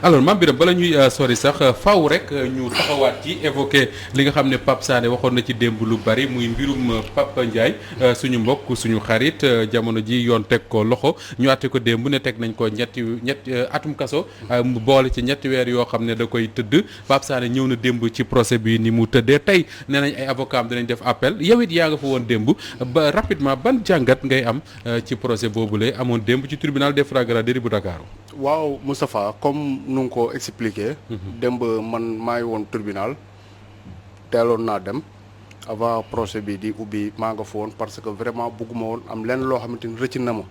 alors Mame Birame bala ñuy sori sax faaw rek ñu taxawaat ci évoquer li nga xam ne Pape Sané waxoon na ci démb lu bari muy mbirum Pape Ndiaye suñu mbokk suñu xarit jamono ji yoon teg ko loxo ñu àtte ko démb ne teg nañ ko ñetti atum kaso mu boole ci ñetti weer yoo xam ne da koy tëdd Pape Sané ñëw na démb ci procès bi ni mu tëddee tey nee nañ ay avocat am dinañ def appel yow it yaa nga fa woon démb ba rapidement ban jàngat ngay am ci procès boobule amoon démb ci tribunal des flagrants délits bu Dakar. waaw Moustapha comme nu nga ko expliqué. démb man maa ngi woon tribunal teeloon naa dem avant procès bi di ubbi maa nga fa woon parce que vraiment bëgguma woon am lenn loo xamante ni rëcc na ma.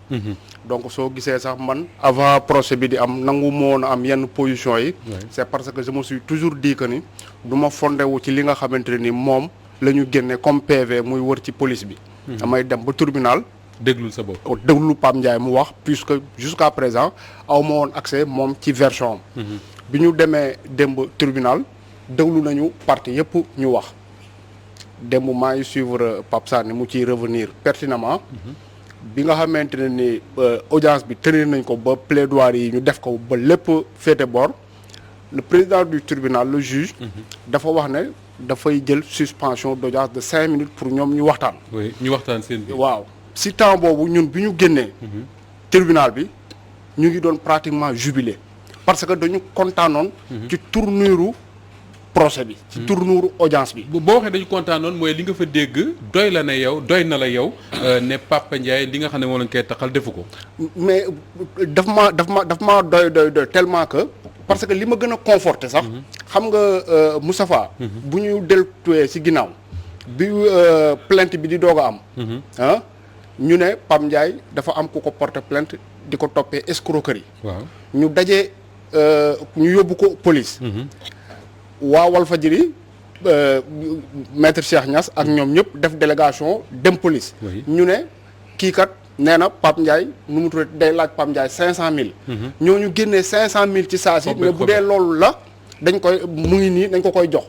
donc soo gisee sax man avant procès bi di am nangu ma woon am yenn position yi. c'est parce que je me suis toujours dit que ni du ma fondé wu ci li nga xamante ne ni moom la ñu génne comme PV muy wër ci police bi. damay dem ba tribunal. déglul sa bopp déglu Pape Ndiaye mu wax puisque jusqu'à présent aw ma woon accès moom ci version am. bi ñu demee démb tribunal déglu nañu partie yëpp ñu wax démb maa ngi suivre Pape Sané mu ciy revenir pertinemment. bi nga xamante ne ni audience bi tenir nañ ko ba plaidoirie yi ñu def ko ba lépp féete boor le président du tribunal le juge. dafa wax ne dafay jël suspension d'audience de 5 minutes pour ñoom ñu waxtaan. oui ñu waxtaan seen biir. waaw si temps boobu ñun bi ñu génnee. tribunal bi ñu ngi doon pratiquement jubilé parce que dañu kontaanoon. ci tournure procès bi. ci tournure audience bi. boo waxee dañu kontaanoon mooy li nga fa dégg doy la ne yow doy na la yow ne Papa Ndiaye li nga xam ne moo lañ koy taxal defu ko. mais daf maa doy tellement que. parce que li ma gën a conforté sax. xam nga Moustapha. bu ñu deltuwee si ginnaaw. bi plainte bi di doog a am. ñu ne Pape Ndiaye dafa am ku ko porter plainte di ko toppee escroquerie. waaw ñu dajee ñu yóbbu ko police. waa Walfadjri maître Cheikh Niass ak ñoom ñëpp def délégation dem police. ñu ne kii kat nee na Pape Ndiaye nu mu tudd day laaj Pape Ndiaye 500000. ñooñu génnee 500000 ci saa si. mais bu dee loolu la dañ koy mu ngi nii dañ ko koy jox.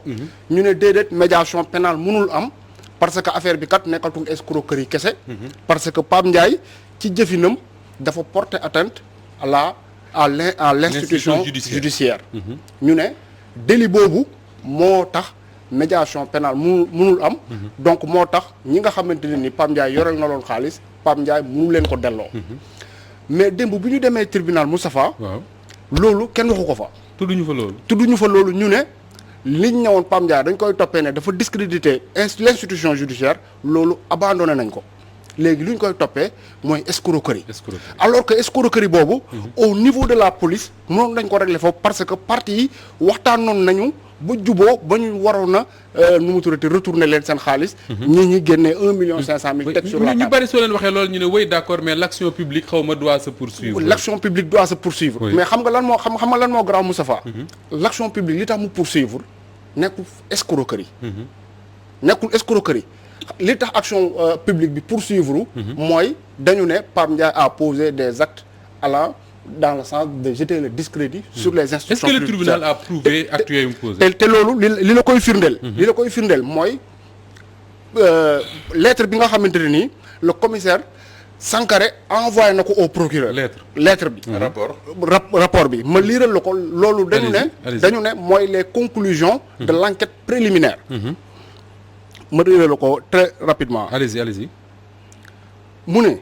ñu ne déedéet médiation pénale mënul am. parce que affaire bi kat nekkatul escroquerie kese. parce que Pape Ndiaye ci jëfinam dafa porter atteinte à l'institution judiciaire. ñu ne délit boobu moo tax médiation pénale mënul am. donc moo tax ñi nga xamante ne ni Pape Ndiaye yoreel na loon xaalis Pape Ndiaye mënu leen ko delloo. mais démb bu ñu demee tribunal Moustapha. waaw loolu kenn waxu ko fa. tudduñu fa loolu ñu ne. liñ ñëwoon Pape Ndiaye dañ koy toppee ne dafa discréditer l'institution judiciaire loolu abandonné nañ ko léegi li ñu koy toppee mooy escroquerie. alors que escroquerie boobu. au niveau de la police mënoon nañ ko régler foofu parce que parties yi waxtaanoon nañu ba juboo ba ñu waroon na nu mu tuddati retourner leen seen xaalis. ñi génnee 1,5 million teg sur la table. ñu bari soo leen waxee loolu ñu ne oui d'accord mais l'action publique xaw ma doit se poursuivre. l'action publique doit se poursuivre. mais xam nga lan moo grand Moustapha. l'action publique li tax mu poursuivre nekkul escroquerie. nekkul escroquerie li tax action publique bi poursuivre. mooy dañu ne Pape Ndiaye a posé des actes allant dans le sens de jeter le discrédit sur les institutions. Est-ce que le tribunal a prouvé actes yooyu mu posé. te loolu li la koy firndeel. li la koy firndeel mooy lettre bi nga xamante ne nii le commissaire Sankaré envoyé na ko au procureur. lettre bi. rapport bi ma liiral la ko loolu. dañu ne mooy les conclusions. de l'enquête préliminaire. ma liiral la ko très rapidement. allez-y. mu ne.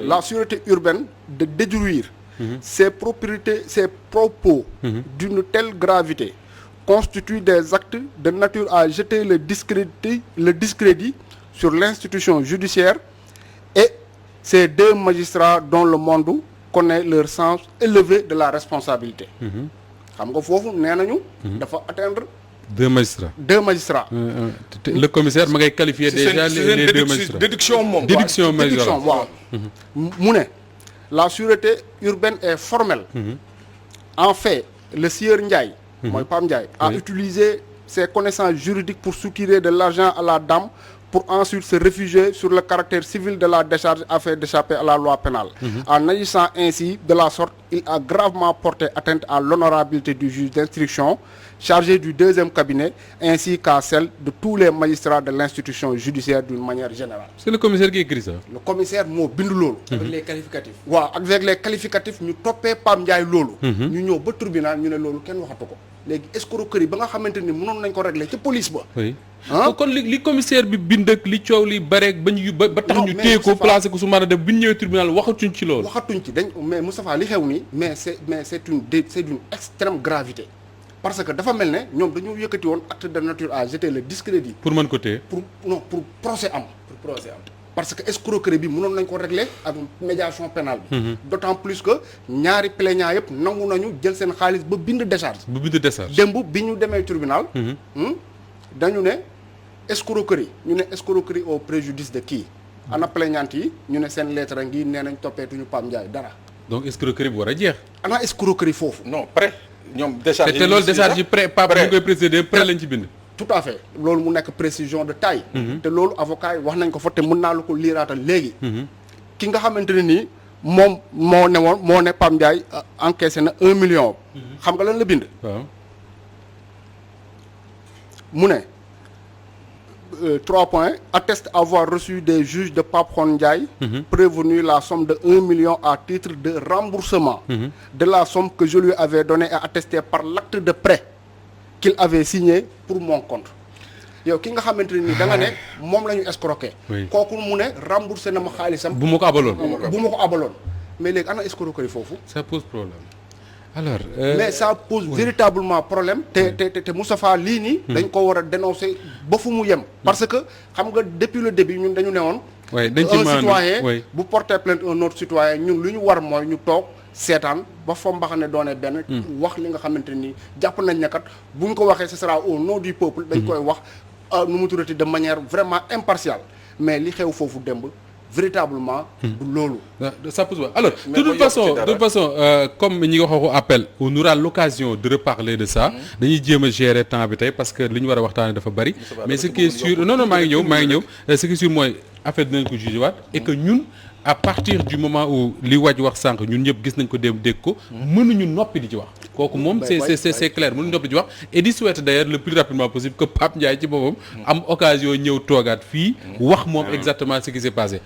la sûreté urbaine de détruire ses propos d'une telle gravité constitue des actes de nature à jeter le discrédit sur l'institution judiciaire et ces deux magistrats dont le monde connaît leur sens élevé de la responsabilité. xam nga foofu nee nañu. dafa atteindre. deux magistrats. Le commissaire ma ngay qualifier déjà les deux magistrats. déduction moom. waaw. mu ne la sûreté urbaine est formelle. en fait le sieur Ndiaye. mooy Pape Ndiaye a utilisé ses connaissances juridiques pour soutirer de l'argent à la dame pour ensuite se réfugier sur le caractère civil de la décharge afin d'échapper à la loi pénale. En agissant ainsi de la sorte, il a gravement porté atteinte à l'honorabilité du juge d'instruction chargé du deuxième cabinet ainsi qu'à celle de tous les magistrats de l'institution judiciaire d'une manière générale. C'est le commissaire qui écrit ça. Le commissaire moo bind loolu. avec les qualificatifs. waaw avec les qualificatifs ñu toppee Pape Ndiaye loolu. ñu ñëw ba tribunal ñu ne loolu kenn waxatu ko. léegi escroquerie ba nga xamante ni mënoon nañ ko régler ca police ba. oui kon li commissaire bi bind ak li coow li bareeg ba tax ñu téye ko placé ko su mën a def bi ñu ñëwee tribunal waxatuñ ci loolu. waxatuñ ci dañ mais Moustapha li xew nii mais c'est d'une extrême gravité. parce que dafa mel ne ñoom dañoo yëkkati woon acte de nature à jeter le discrédit. pour mën ko téye pour procès am. parce que escroquerie bi mënoon nañ ko régler ak médiation pénale bi. d'autant plus que ñaari plaignants yëpp nangu nañu jël seen xaalis ba bind décharge. démb bi ñu demee tribunal. dañu ne escroquerie ñu ne escroquerie au préjudice de qui. ana plaignante yi ñu ne seen lettre ngi nee nañ toppeetuñu Pape Ndiaye dara. donc escroquerie bi war a jeex. ana escroquerie foofu. non prêt ñoom décharge te loolu décharge yi prêt Pape ñu koy précédé prêt lañ ci bind. tout à fait loolu mu nekk précision de taille. te loolu avocat yi wax nañ ko fa te mën naa la ko liiraatal léegi. ki nga xamante ne nii moom moo ne Pape Ndiaye encaissé na 1 million. xam nga lan la bind. waaw mu ne 3 points atteste avoir reçu des juges de Pape Ndiaye. prévenu la somme de 1 million à titre de remboursement. de la somme que je lui avais donnée et attestée par l'acte de prêt qu'il avait signé pour mon compte. yow ki nga xamante ne nii da nga ne moom la ñu escroqué. kooku mu ne remboursé na ma xaalisam. bu ma ko abaloon mais léegi ana escroquerie foofu. ça pose problème alors. mais ça pose véritablement problème. te Moustapha lii nii. dañ ko war a dénoncer ba fu mu yem. parce que xam nga depuis le début ñun dañu ne woon. dañ ci un citoyen bu porter plainte un autre citoyen ñun lu ñu war mooy ñu toog seetaan ba fa mbaxane doone benn. wax li nga xamante ni jàpp nañ ne kat bu ñu ko waxee ce sera au nom du peuple. dañ koy wax nu mu tuddati de manière vraiment impartiale mais li xew foofu démb. véritablement du loolu. ça pose alors de toute façon comme ñi nga waxu appel on aura l'occasion de reparler de ça. dañuy jéem a gérer temps bi tey parce que li ñu war a waxtaanee dafa bari. mais ce qui est sûr non maa ngi ñëw ce qui est sûr mooy affaire dinañ ko jugé waat et que ñun à partir du moment où li waj wax sànq ñun ñëpp gis nañ ko dem dégg ko mënuñu noppi di ci wax. kooku moom c'est clair mënuñu noppi di ci wax et di souhaiter d'ailleurs le plus rapidement possible que Pape Ndiaye ci boppam am occasion ñëw toogaat fii wax moom exactement ce qui s'est passé.